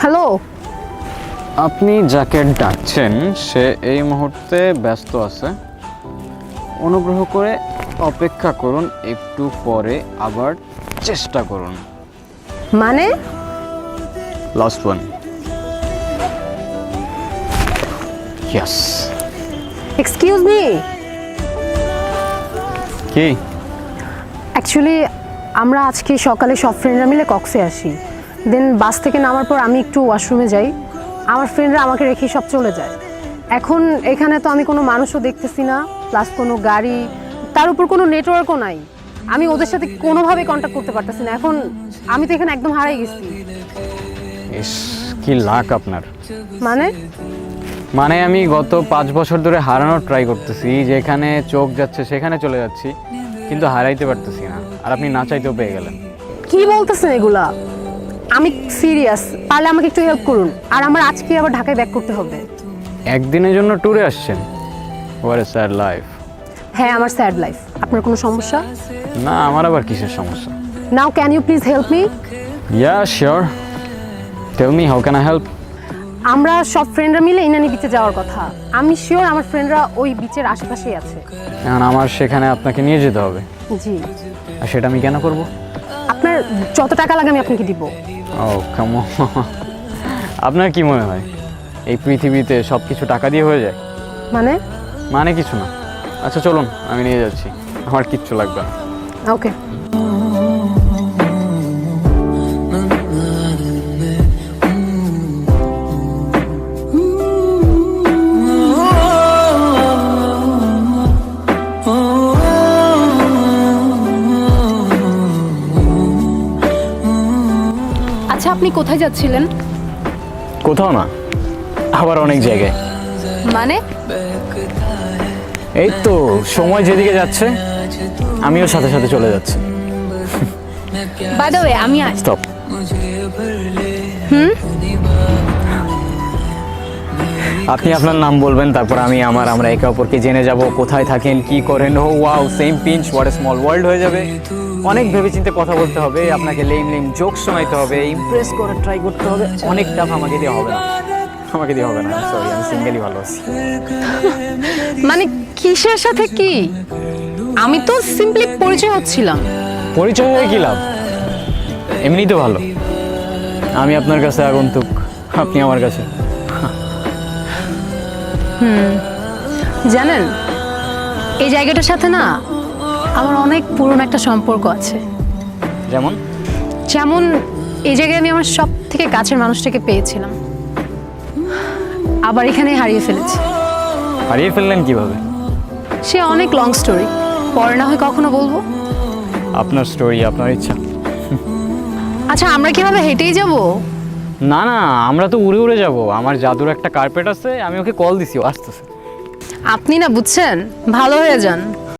Hello. আপনি যাকে ডাকছেন সে এই মুহূর্তে ব্যস্ত আছে, অনুগ্রহ করে অপেক্ষা করুন, একটু পরে আবার চেষ্টা করুন। মানে? Last one. Yes. Excuse me. কি? অ্যাকচুয়ালি আমরা আজকে সকালে সব ফ্রেন্ডরা মিলে কক্সে আসি। দেন বাস থেকে নামার পর আমি একটু ওয়াশরুমে যাই, আমার ফ্রেন্ডরা আমাকে রেখে সব চলে যায়। এখন এখানে তো আমি কোনো মানুষও দেখতেছি না, প্লাস কোনো গাড়ি, তার উপর কোনো নেটওয়ার্কও নাই। আমি ওদের সাথে কোনোভাবে কন্ট্যাক্ট করতে পারতেছি না। এখন আমি তো এখানে একদম হারাই গেছি। ইস, কি লাক আপনার। মানে? মানে আমি গত 5 বছর ধরে হারানোর ট্রাই করতেছি, যেখানে চোখ যাচ্ছে সেখানে চলে যাচ্ছি, কিন্তু হারাইতে পারতেছি না। আর আপনি না চাইতেও পেয়ে গেলেন। কি বলতেছেন এগুলা? আমি সিরিয়াস, পারলে আমাকে একটু হেল্প করুন। আর আমার আজকে আবার ঢাকায় ব্যাক করতে হবে। একদিনের জন্য ট্যুরে আসছেন? What a sad life. হ্যাঁ, আমার স্যাড লাইফ। আপনার কোনো সমস্যা? না, আমার আবার কিসের সমস্যা? Now can you please help me? Yeah sure, tell me how can I help. আমরা সব ফ্রেন্ডরা মিলে ইনানি বিচে যাওয়ার কথা। আমি শিওর আমার ফ্রেন্ডরা ওই বিচের আশেপাশেই আছে। এখন আমার সেখানে আপনাকে নিয়ে যেতে হবে। জি। আর সেটা আমি কেন করব? আপনার যত টাকা লাগে আমি আপনাকে দিব। ও কাম অন। আপনার কি মনে হয় এই পৃথিবীতে সব কিছু টাকা দিয়ে হয়ে যায়? মানে? মানে কিছু না। আচ্ছা চলুন, আমি নিয়ে যাচ্ছি, আমার কিচ্ছু লাগবে না। ওকে। আচ্ছা, আপনি কোথায় যাচ্ছিলেন? কোথাও না, আবার অনেক জায়গায়। মানে? এই তো সময় যেদিকে যাচ্ছে আমিও সাথে সাথে চলে যাচ্ছি। বাই দ্য ওয়ে, আমি স্টপ। আপনি আপনার নাম বলবেন, তারপর আমরা একে অপরকে জেনে যাব, কোথায় থাকেন, কি করেন। Oh wow, same pinch, what a small world হয়ে যাবে। অনেক ভেবেচিন্তে কথা বলতে হবে, আপনাকে লেম লেম জোক শোনাইতে হবে, ইমপ্রেস করার ট্রাই করতে হবে। অনেক টাফ। আমাকে দিয়ে হবে না, আমাকে দিয়ে হবে না। সরি, আমি সিঙ্গেলই ভালো আছি। মানে কিসের সাথে কি? আমি তো সিম্পলি পরিচয় হচ্ছিলাম। পরিচয় হয়ে কি লাভ? এমনি তো ভালো। আমি আপনার কাছে আগন্তুক, আপনি আমার কাছে। জানেন, এই জায়গাটার সাথে না আমার অনেক পুরনো একটা সম্পর্ক আছে। যেমন? যেমন এই জায়গায় আমি আমার সব থেকে কাছের মানুষটাকে পেয়েছিলাম, আবার এখানে হারিয়ে ফেলেছি। হারিয়ে ফেললেন কিভাবে? সে অনেক লং স্টোরি, পরে না হয় কখনো বলবো। আপনার স্টোরি, আপনার ইচ্ছা। আচ্ছা, আমরা কিভাবে হেঁটেই যাব? না না, আমরা তো উড়ে উড়ে যাব। আমার জাদুর একটা কার্পেট আছে, আমি ওকে কল দিছি, ও আসতেছে। আপনি না বুঝছেন, ভালো হয়ে যান।